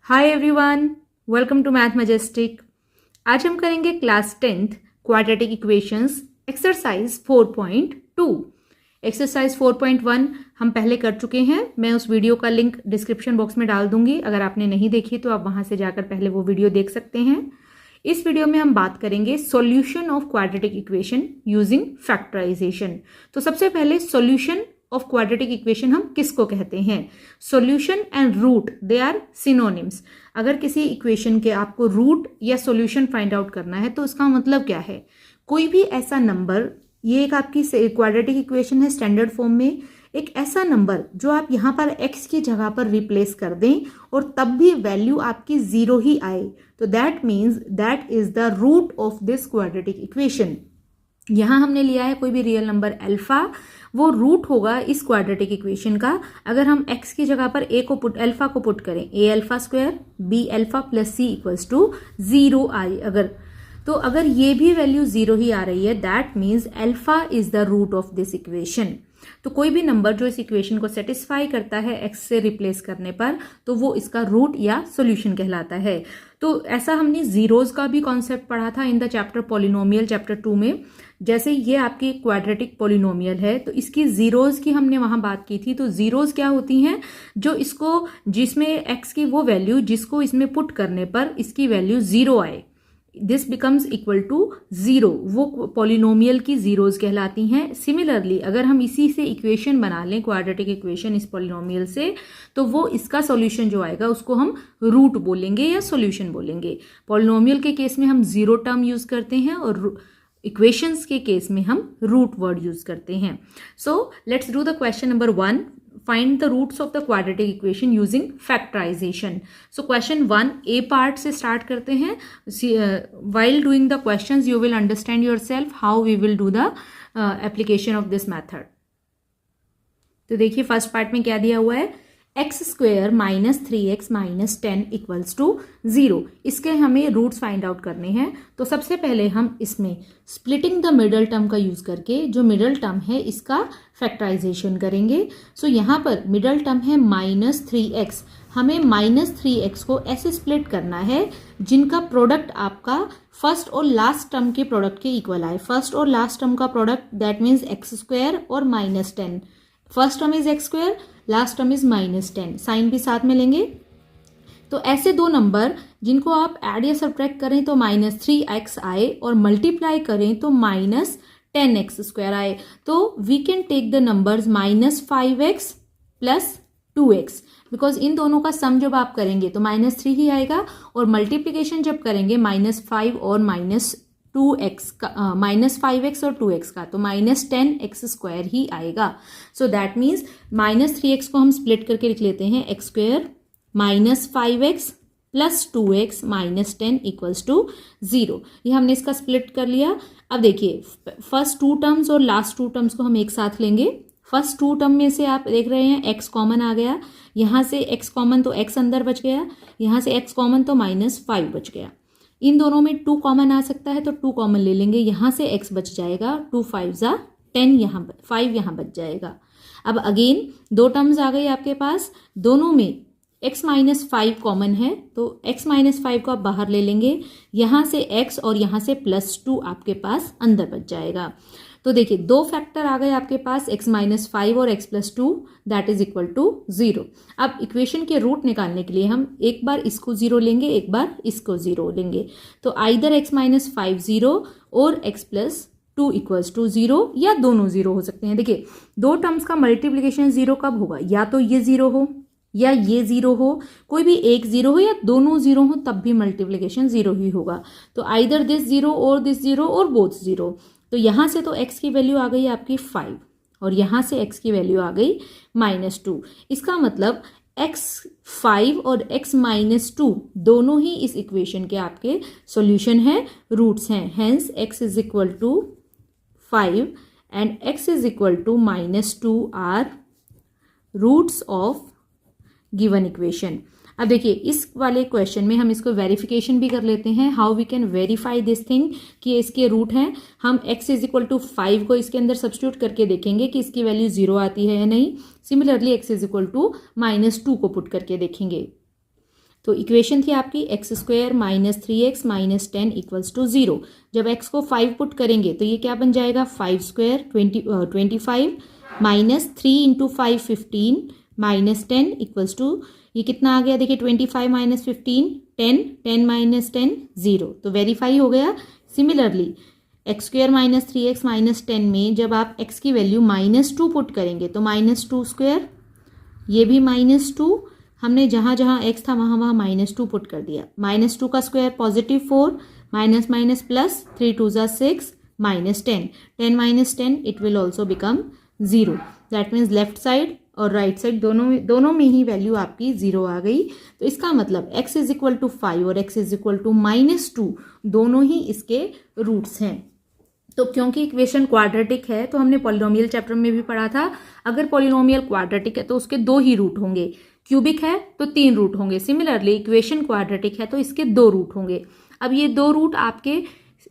Hi everyone, welcome to Math Majestic. आज हम करेंगे class 10th quadratic equations exercise 4.2। Exercise 4.1 हम पहले कर चुके हैं। मैं उस वीडियो का लिंक डिस्क्रिप्शन बॉक्स में डाल दूंगी। अगर आपने नहीं देखी तो आप वहां से जाकर पहले वो वीडियो देख सकते हैं। इस वीडियो में हम बात करेंगे solution of quadratic equation using factorisation. तो सबसे पहले सॉल्यूशन ऑफ क्वाड्रेटिक इक्वेशन हम किसको कहते हैं? Solution and root they are synonyms. अगर किसी इक्वेशन के आपको रूट या सॉल्यूशन फाइंड आउट करना है तो उसका मतलब क्या है? कोई भी ऐसा नंबर, ये एक आपकी क्वाड्रेटिक इक्वेशन है स्टैंडर्ड फॉर्म में, एक ऐसा नंबर जो आप यहाँ पर x की जगह पर रिप्लेस कर दें और तब भी वैल्यू आपकी जीरो ही आए, तो that means that is the root of this quadratic equation. यहाँ हमने लिया है कोई भी रियल नंबर अल्फा, वो रूट होगा इस क्वाड्रेटिक इक्वेशन का। अगर हम x की जगह पर अल्फा को पुट करें, a alpha square b alpha plus c equals to 0i, अगर ये भी वैल्यू जीरो ही आ रही है, that means alpha is the root of this equation. तो कोई भी नंबर जो इस इक्वेशन को सेटिस्फाई करता है x से रिप्लेस करने पर, तो वो इसका रूट या सॉल्यूशन कहलाता है। तो ऐसा हमने जीरोज का भी कॉन्सेप्ट पढ़ा था in the chapter polynomial chapter 2 में। जैसे ये आपकी क्वाड्रेटिक पॉलिनोमियल है तो इसकी जीरोज की हमने वहां बात की थी। तो जीरोज क्या होती हैं? जो इसको, जिसमें x की वो वैल्यू जिसको इसमें पुट करने पर इसकी वैल्यू जीरो आए, this becomes equal to zero, वो पॉलिनोमियल की जीरोज कहलाती हैं। सिमिलरली अगर हम इसी से इक्वेशन बना लें, क्वाड्रेटिक इक्वेशन इस पॉलिनोमियल से, तो वो इसका सॉल्यूशन जो आएगा उसको हम रूट बोलेंगे या सॉल्यूशन बोलेंगे। पॉलिनोमियल के केस में हम जीरो टर्म यूज करते हैं और इक्वेशंस के केस में हम रूट वर्ड यूज करते हैं। सो let's do the question number 1। Find the roots of the quadratic equation using factorization. So question 1 A part से start करते हैं। While doing the questions you will understand yourself how we will do the application of this method. तो देखिए first part में क्या दिया हुआ है, x square minus 3x minus 10 equals to 0। इसके हमें रूट्स फाइंड आउट करने हैं। तो सबसे पहले हम इसमें स्प्लिटिंग द मिडल टर्म का यूज करके जो मिडल टर्म है इसका फैक्टराइजेशन करेंगे। सो यहाँ पर मिडल टर्म है माइनस 3x। हमें माइनस 3x को ऐसे स्प्लिट करना है जिनका प्रोडक्ट आपका फर्स्ट और लास्ट टर्म के प्रोडक्ट के इक्वल आए। फर्स्ट और लास्ट टर्म का product that means X square और minus 10। First term is X square, last term is minus 10। Sign भी साथ में लेंगे। तो ऐसे दो नंबर जिनको आप ऐड या सब्ट्रैक्ट करें तो माइनस 3x आए और मल्टीप्लाई करें तो माइनस 10x स्क्वायर आए। तो we can take the numbers minus 5x plus 2x, because इन दोनों का सम जब आप करेंगे तो माइनस 3 ही आएगा और मल्टीप्लीकेशन जब करेंगे माइनस 5 और माइनस 2x का, माइनस 5x और 2x का, तो माइनस 10x स्क्वायर ही आएगा। So that means minus 3x को हम स्प्लिट करके लिख लेते हैं x square minus 5x plus 2x minus 10 equals to 0। ये हमने इसका स्प्लिट कर लिया। अब देखिए फर्स्ट टू टर्म्स और लास्ट टू टर्म्स को हम एक साथ लेंगे। फर्स्ट टू टर्म में से आप देख रहे हैं x कॉमन आ गया, यहाँ से x कॉमन तो x अंदर बच गया, यहाँ से x कॉमन तो माइनस 5 बच गया। इन दोनों में 2 कॉमन आ सकता है तो 2 कॉमन ले लेंगे, यहाँ से x बच जाएगा, 2 5 जा 10, यहाँ 5 यहाँ बच जाएगा। अब अगेन दो टर्म्स आ गई आपके पास, दोनों में x माइनस 5 कॉमन है तो x माइनस 5 को आप बाहर ले लेंगे, यहाँ से x और यहाँ से प्लस 2 आपके पास अंदर बच जाएगा। तो देखिए दो फैक्टर आ गए आपके पास, x माइनस 5 और x plus 2, that is equal to 0। अब इक्वेशन के रूट निकालने के लिए हम एक बार इसको 0 लेंगे, एक बार इसको 0 लेंगे। तो आइदर x माइनस 5 0 और x प्लस 2 इक्वल्स टू 0, या दोनों 0 हो सकते हैं। देखिए दो टर्म्स का मल्टीप्लीकेशन 0 कब होगा? या तो ये 0 हो या ये 0 हो, कोई भी एक 0 हो या दोनों 0 हो, तब भी मल्टीप्लीकेशन 0 ही होगा। तो आइदर दिस 0 और दिस 0 और बोथ 0। तो यहाँ से तो x की वैल्यू आ गई आपकी 5 और यहाँ से x की वैल्यू आ गई माइनस 2। इसका मतलब x 5 और x माइनस 2 दोनों ही इस इक्वेशन के आपके सॉल्यूशन हैं, रूट्स हैं। Hence x is equal to 5 and x is equal to minus 2 are roots of given equation. अब देखिए इस वाले क्वेश्चन में हम इसको वेरिफिकेशन भी कर लेते हैं, how we can verify this thing कि ये इसके रूट हैं। हम x इज इक्वल टू 5 को इसके अंदर सब्स्टिट्यूट करके देखेंगे कि इसकी वैल्यू 0 आती है या नहीं। Similarly x is equal to minus 2 को पुट करके देखेंगे। तो इक्वेशन थी आपकी x square minus 3x minus 10 equals to 0। जब x को 5 पुट करेंगे तो ये क्या बन जाएगा, 5 square 25 minus 3 into 5 15 minus 10 equals to, ये कितना आ गया देखिए, 25 माइनस 15 10, 10 माइनस 10 0, तो वेरीफाई हो गया। Similarly x square minus 3x minus 10 में जब आप x की वैल्यू -2 पुट करेंगे तो -2 स्क्वायर, ये भी -2, हमने जहाँ जहाँ x था वहाँ वहाँ -2 पुट कर दिया। -2 का square positive 4, minus minus plus, 3 2 ज़ा 6 minus 10, 10 minus 10 it will also become 0। That means left side और राइट साइड दोनों में ही वैल्यू आपकी 0 आ गई। तो इसका मतलब x इज इक्वल टू 5 और x इज इक्वल टू -2 दोनों ही इसके रूट्स हैं। तो क्योंकि इक्वेशन क्वाड्रेटिक है तो हमने पॉलिनोमियल चैप्टर में भी पढ़ा था, अगर पॉलिनोमियल क्वाड्रेटिक है तो उसके 2 ही रूट होंगे, क्यूबिक है तो 3 रूट होंगे। सिमिलरली इक्वेशन क्वाड्रेटिक है तो इसके 2 रूट होंगे। अब ये 2 रूट आपके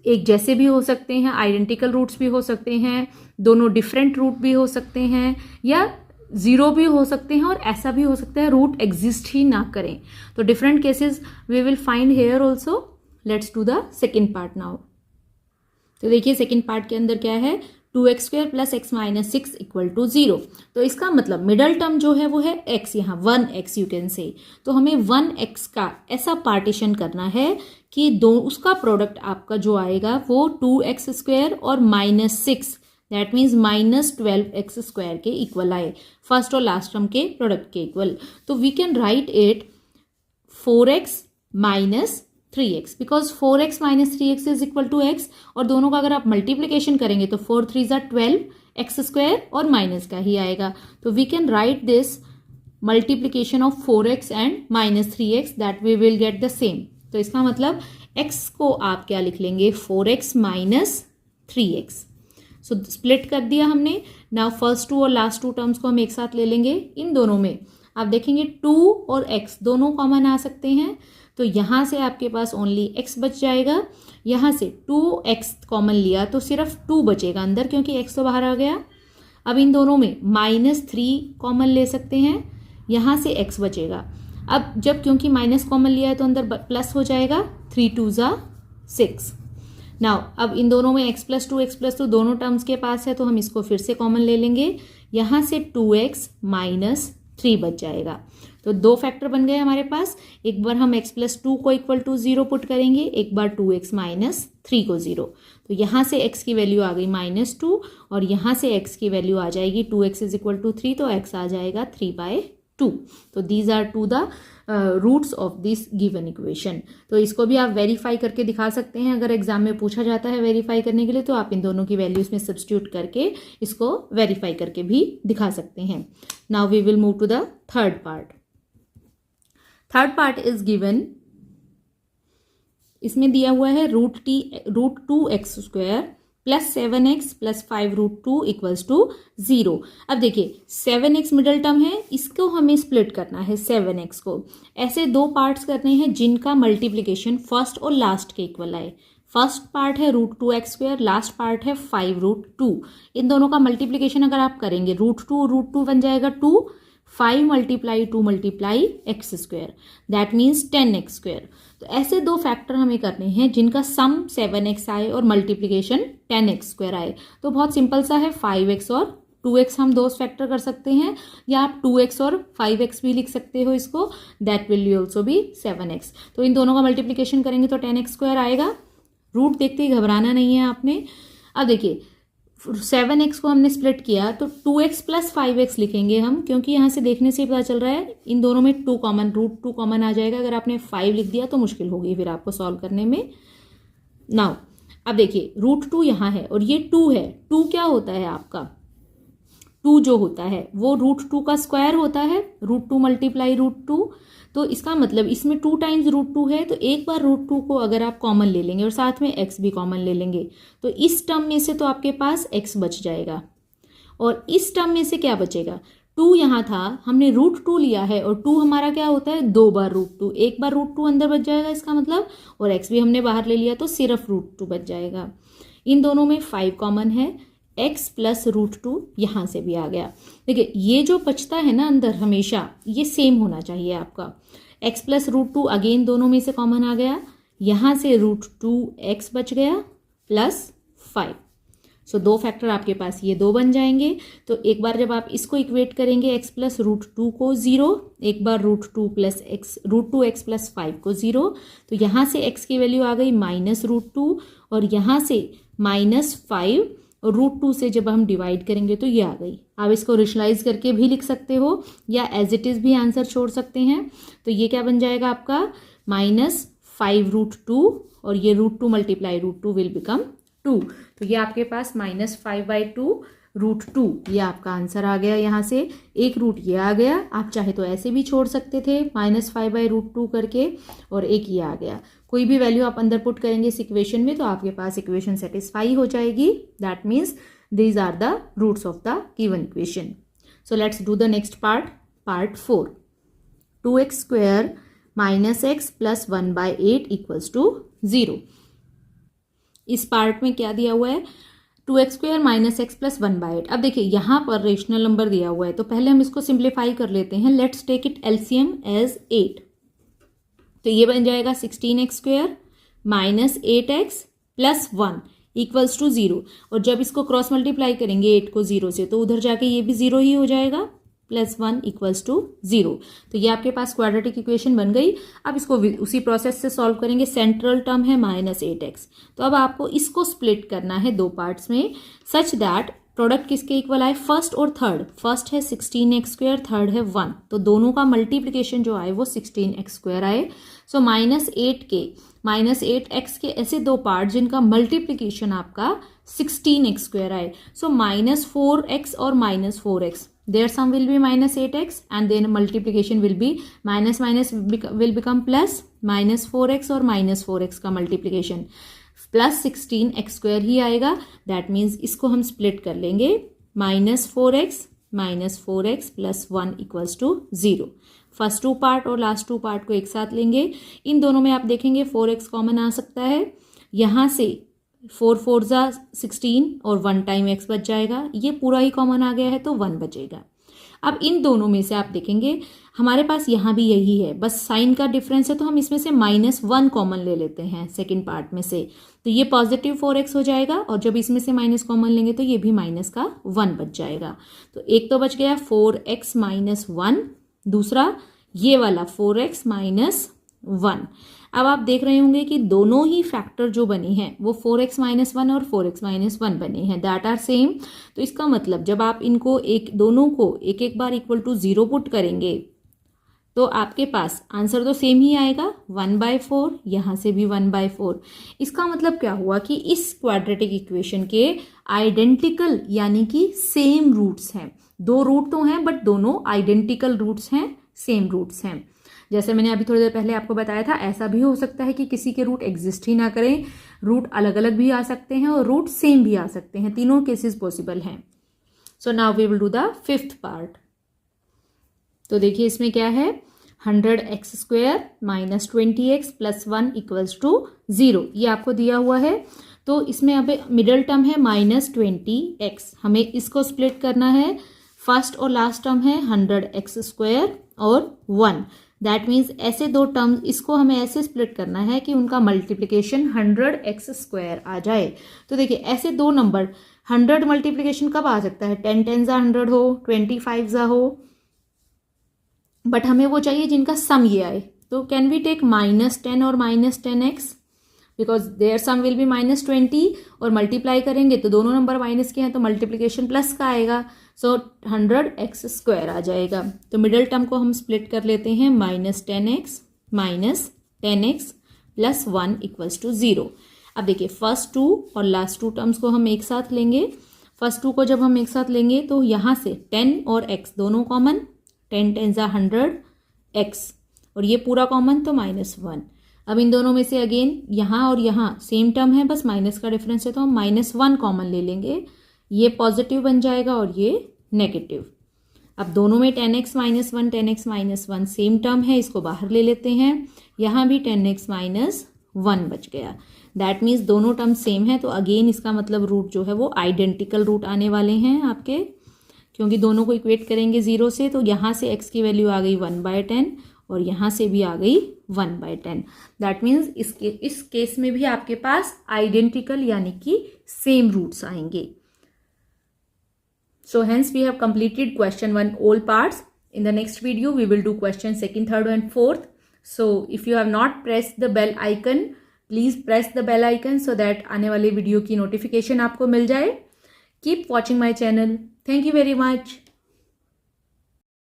एक जैसे भी हो सकते हैं, आइडेंटिकल रूट्स भी हो सकते हैं, दोनों डिफरेंट रूट भी हो सकते हैं, या 0 भी हो सकते हैं, और ऐसा भी हो सकता है रूट एग्जिस्ट ही ना करें। तो different cases we will find here also. Let's do the second part now. तो देखिए सेकेंड पार्ट के अंदर क्या है, 2x square plus x minus 6 equal to 0। तो इसका मतलब मिडल टर्म जो है वो है x, यहाँ 1x यू कैन से। तो हमें 1x का ऐसा पार्टीशन करना है कि उसका प्रोडक्ट आपका जो आएगा वो 2x स्क्वायर और -6, दैट मीन्स -12x स्क्वायर के इक्वल आए, फर्स्ट और लास्ट टर्म के प्रोडक्ट के इक्वल। तो we can write it 4x minus 3x, because 4x minus 3x is equal to x, और दोनों का अगर आप मल्टीप्लीकेशन करेंगे तो 4 3 ज़ा 12 x स्क्वायर और माइनस का ही आएगा। तो we can write this multiplication of 4x and minus 3x, that we will get the same. तो इसका मतलब x को आप क्या लिख लेंगे, 4x minus 3x। So split कर दिया हमने। नाउ फर्स्ट 2 और लास्ट 2 टर्म्स को हम एक साथ ले लेंगे। इन दोनों में आप देखेंगे 2 और x दोनों कॉमन आ सकते हैं, तो यहाँ से आपके पास ओनली x बच जाएगा। यहाँ से 2x कॉमन लिया तो सिर्फ 2 बचेगा अंदर, क्योंकि x तो बाहर आ गया। अब इन दोनों में -3 कॉमन ले सकते हैं, यहाँ से x बचेगा। अब जब क्योंकि माइनस कॉमन लिया है तो अंदर प्लस हो जाएगा, 3 2 ज़ा 6। नाउ अब इन दोनों में x प्लस टू दोनों टर्म्स के पास है, तो हम इसको फिर से कॉमन ले लेंगे। यहाँ से 2x माइनस 3 बच जाएगा। तो 2 फैक्टर बन गए हमारे पास। एक बार हम x प्लस 2 को इक्वल टू 0 पुट करेंगे, एक बार 2x माइनस 3 को 0। तो यहाँ से x की वैल्यू आ गई -2, और यहाँ से x की वैल्यू आ जाएगी 2x इज इक्वल टू 3, तो x आ जाएगा 3/2। तो these are two the roots of this given equation. तो इसको भी आप वेरीफाई करके दिखा सकते हैं, अगर एग्जाम में पूछा जाता है वेरीफाई करने के लिए, तो आप इन दोनों की वैल्यूज में सब्स्टिट्यूट करके इसको वेरीफाई करके भी दिखा सकते हैं। Now we will move to the third part. Third part is given, इसमें दिया हुआ है √2x square plus 7x plus 5√2 equals to 0। अब देखिए 7x मिडल टर्म है, इसको हमें स्प्लिट करना है 7x को। ऐसे 2 पार्ट्स करने हैं जिनका मल्टीप्लिकेशन फर्स्ट और लास्ट के इक्वल आए। फर्स्ट पार्ट है √2x स्क्वायर, लास्ट पार्ट है 5√2। इन दोनों का मल्टीप्लिकेशन अगर आप करेंगे, √2 बन जाएगा 2, 5 multiply 2 multiply x square, that means 10x square. तो ऐसे 2 फैक्टर हमें करने हैं जिनका सम 7x आए और मल्टीप्लिकेशन 10x स्क्वायर आए। तो बहुत सिंपल सा है, 5x और 2x हम 2 फैक्टर कर सकते हैं, या आप 2x और 5x भी लिख सकते हो इसको, that will also be 7x। तो इन दोनों का मल्टीप्लिकेशन करेंगे तो 10x स्क्वायर आएगा। रूट देखते ही घबराना नहीं है आपने। अब देखिए 7x को हमने स्प्लिट किया तो 2x प्लस 5x लिखेंगे हम, क्योंकि यहाँ से देखने से पता चल रहा है इन दोनों में √2 कॉमन आ जाएगा। अगर आपने 5 लिख दिया तो मुश्किल होगी फिर आपको सॉल्व करने में। नाउ अब देखिए √2 यहाँ है और ये 2 है। 2 क्या होता है आपका, 2 जो होता है वो √2 का स्क्वायर होता है, √2 मल्टीप्लाई √2। तो इसका मतलब इसमें 2 टाइम्स √2 है, तो एक बार √2 को अगर आप कॉमन ले लेंगे और साथ में x भी कॉमन ले लेंगे तो इस टर्म में से तो आपके पास x बच जाएगा, और इस टर्म में से क्या बचेगा, 2 यहाँ था, हमने √2 लिया है, और 2 हमारा क्या होता है 2 बार √2, एक बार √2 अंदर बच जाएगा इसका मतलब, और x भी हमने बाहर ले लिया तो सिर्फ √2 बच जाएगा। इन दोनों में 5 कॉमन है, x प्लस √2 यहाँ से भी आ गया। देखिए ये जो बचता है ना अंदर हमेशा ये सेम होना चाहिए आपका, x plus root two again दोनों में से कॉमन आ गया, यहाँ से रूट टू एक्स बच गया प्लस 5। सो दो फैक्टर आपके पास ये दो बन जाएंगे। तो एक बार जब आप इसको इक्वेट करेंगे एक्स प्लस रूट टू को 0, एक बार रूट टू एक्स प्लस 5 को 0, तो यहाँ से एक्स की वैल्यू आ गई माइनस रूट टू, और यहाँ से माइनस 5 और रूट टू से जब हम डिवाइड करेंगे तो ये आ गई। आप इसको रेशनलाइज करके भी लिख सकते हो या एज इट इज़ भी आंसर छोड़ सकते हैं। तो ये क्या बन जाएगा आपका माइनस 5 रूट टू, और ये root two multiply root two will become 2। तो ये आपके पास माइनस 5/2 रूट 2 ये आपका आंसर आ गया। यहाँ से एक रूट ये आ गया, आप चाहे तो ऐसे भी छोड़ सकते थे माइनस 5/√2 करके, और एक ये आ गया। कोई भी वैल्यू आप अंदर पुट करेंगे इस इक्वेशन में तो आपके पास इक्वेशन सेटिस्फाई हो जाएगी। That means these are the roots of the given equation. So let's do the next part 4। 2x² minus x plus 1/8 equals to 0। इस पार्ट में क्या दिया हुआ है, 2x² माइनस एक्स प्लस 1/8। अब देखिए यहाँ पर रेशनल नंबर दिया हुआ है, तो पहले हम इसको सिंप्लीफाई कर लेते हैं। Let's take it LCM as 8। तो ये बन जाएगा 16x² minus 8x plus 1 equals to 0। और जब इसको क्रॉस मल्टीप्लाई करेंगे 8 को 0 से, तो उधर जाके ये भी 0 ही हो जाएगा, प्लस 1 इक्वल्स टू 0। तो ये आपके पास क्वाड्रेटिक इक्वेशन बन गई। अब इसको उसी प्रोसेस से सॉल्व करेंगे। सेंट्रल टर्म है माइनस 8x, तो अब आपको इसको स्प्लिट करना है दो पार्ट्स में, सच दैट प्रोडक्ट किसके इक्वल आए, फर्स्ट और थर्ड। फर्स्ट है 16x², थर्ड है 1, तो दोनों का मल्टीप्लिकेशन जो आए वो 16x² आए। सो माइनस 8x के ऐसे दो पार्ट जिनका मल्टीप्लिकेशन आपका 16x² आए। सो माइनस 4x और minus 4x, their sum will be minus 8x and then multiplication will be minus will become plus minus 4x और minus 4x का multiplication प्लस 16x² ही आएगा। दैट मीन्स इसको हम split कर लेंगे, minus 4x plus 1 equals to 0। First two part और last two part को एक साथ लेंगे। इन दोनों में आप देखेंगे 4x कॉमन आ सकता है, यहाँ से 4 4 जा 16 और 1 टाइम x बच जाएगा। ये पूरा ही कॉमन आ गया है तो 1 बचेगा। अब इन दोनों में से आप देखेंगे हमारे पास यहाँ भी यही है, बस साइन का डिफरेंस है, तो हम इसमें से -1 कॉमन ले लेते हैं सेकंड पार्ट में से। तो ये पॉजिटिव 4x हो जाएगा, और जब इसमें से माइनस कॉमन लेंगे तो ये भी माइनस का 1 बच जाएगा। तो एक तो बच गया 4x - 1, दूसरा ये वाला 4x - 1। अब आप देख रहे होंगे कि दोनों ही फैक्टर जो बने हैं वो 4x - 1 और 4x - 1 बने हैं, दैट आर सेम। तो इसका मतलब जब आप इनको दोनों को एक एक बार इक्वल टू 0 पुट करेंगे तो आपके पास आंसर तो सेम ही आएगा, 1/4, यहाँ से भी 1/4। इसका मतलब क्या हुआ कि इस क्वाड्रेटिक इक्वेशन के आइडेंटिकल यानी कि सेम रूट्स हैं। दो रूट तो हैं बट दोनों आइडेंटिकल रूट्स हैं, सेम रूट्स हैं। जैसे मैंने अभी थोड़ी देर पहले आपको बताया था, ऐसा भी हो सकता है कि किसी के रूट एग्जिस्ट ही ना करें, रूट अलग अलग भी आ सकते हैं और रूट सेम भी आ सकते हैं, तीनों केसेस पॉसिबल हैं। So now we will do the fifth part. तो देखिए इसमें क्या है, 100x² minus 20x plus 1 equals to 0, ये आपको दिया हुआ है। तो इसमें अब मिडल टर्म है -20x, हमें इसको स्प्लिट करना है। फर्स्ट और लास्ट टर्म है 100x² और 1। दैट मीन्स ऐसे दो टर्म, इसको हमें ऐसे स्प्लिट करना है कि उनका मल्टीप्लिकेशन 100x² आ जाए। तो देखिए ऐसे दो नंबर 100 मल्टीप्लिकेशन कब आ सकता है, 10 10 जा 100 हो, 25 जा हो, बट हमें वो चाहिए जिनका सम ये आए। तो कैन वी टेक -10 और -10x, because their sum will be -20, और मल्टीप्लाई करेंगे तो दोनों नंबर माइनस के हैं तो मल्टीप्लिकेशन प्लस का आएगा। सो 100x² आ जाएगा। तो मिडल टर्म को हम स्प्लिट कर लेते हैं, -10x minus 10x plus 1 equals to 0। अब देखिए फर्स्ट टू और लास्ट टू टर्म्स को हम एक साथ लेंगे। फर्स्ट टू को जब हम एक साथ लेंगे तो यहाँ से 10 और x दोनों कॉमन, 10 10 जा 100x, और ये पूरा कॉमन तो -1। अब इन दोनों में से अगेन यहाँ और यहाँ सेम टर्म है, बस माइनस का डिफरेंस है तो हम -1 कॉमन ले लेंगे, ये पॉजिटिव बन जाएगा और ये नेगेटिव। अब दोनों में 10x - 1 10x - 1 सेम टर्म है, इसको बाहर ले लेते हैं। यहाँ भी 10x - 1 बच गया। दैट मीन्स दोनों टर्म सेम है, तो अगेन इसका मतलब रूट जो है वो आइडेंटिकल रूट आने वाले हैं आपके, क्योंकि दोनों को इक्वेट करेंगे 0 से। तो यहाँ से x की वैल्यू आ गई 1/10 और यहाँ से भी आ गई 1/10। दैट मीन्स इस केस में भी आपके पास आइडेंटिकल यानी कि सेम रूट्स आएंगे। So hence we have completed question 1 all parts. In the next video we will do question 2nd, 3rd and 4th. So if you have not pressed the bell icon, please press the bell icon so that आने वाले video की notification आपको मिल जाए। Keep watching my channel. Thank you very much.